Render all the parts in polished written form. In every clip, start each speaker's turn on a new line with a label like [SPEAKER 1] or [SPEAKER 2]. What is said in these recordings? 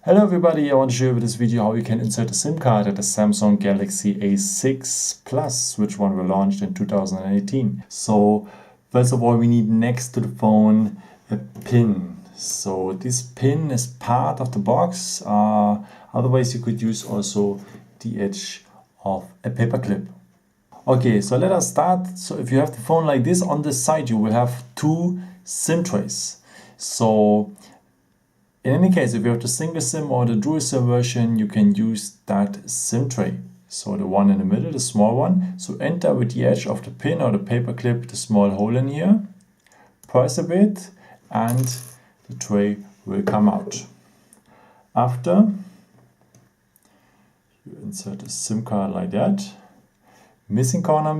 [SPEAKER 1] Hello everybody, I want to show you with this video how you can insert a SIM card at the Samsung Galaxy A6 Plus, which one was launched in 2018. So first of all, we need next to the phone a pin. So this pin is part of the box. Otherwise you could use also the edge of a paperclip. Okay, so let us start. So if you have the phone like this, on this side you will have two SIM trays. So in any case, if you have the single SIM or the dual SIM version, you can use that SIM tray. So the one in the middle, the small one. So enter with the edge of the pin or the paper clip the small hole in here. Press a bit and the tray will come out. After, you insert a SIM card like that. Missing corner,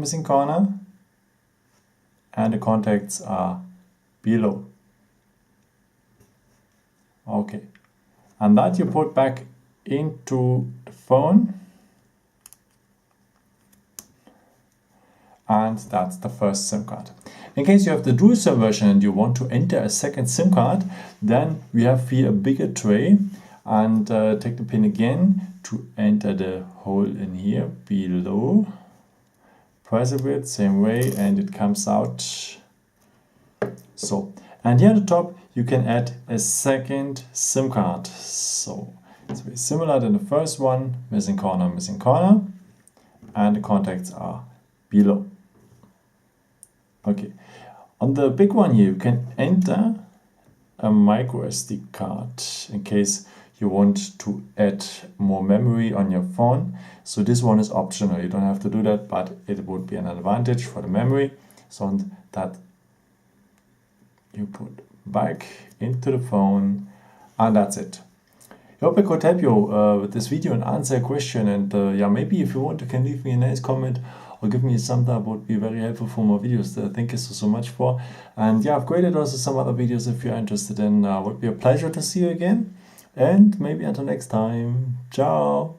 [SPEAKER 1] and the contacts are below. Okay, and that you put back into the phone, and that's the first SIM card. In case you have the dual SIM version and you want to enter a second SIM card, then we have here a bigger tray, and take the pin again to enter the hole in here below. Press a bit, same way, and it comes out. So, and here at the top you can add a second SIM card. So it's very similar to the first one, missing corner, and the contacts are below. Okay, on the big one here you can enter a microSD card in case you want to add more memory on your phone. So this one is optional, you don't have to do that, but it would be an advantage for the memory. So that you put back into the phone, and that's it. I hope I could help you with this video and answer a question, and yeah, maybe if you want you can leave me a nice comment or give me a thumbs up, would be very helpful for more videos. Thank you so much for, and yeah, I've created also some other videos if you're interested in. Would be a pleasure to see you again, and maybe until next time. Ciao.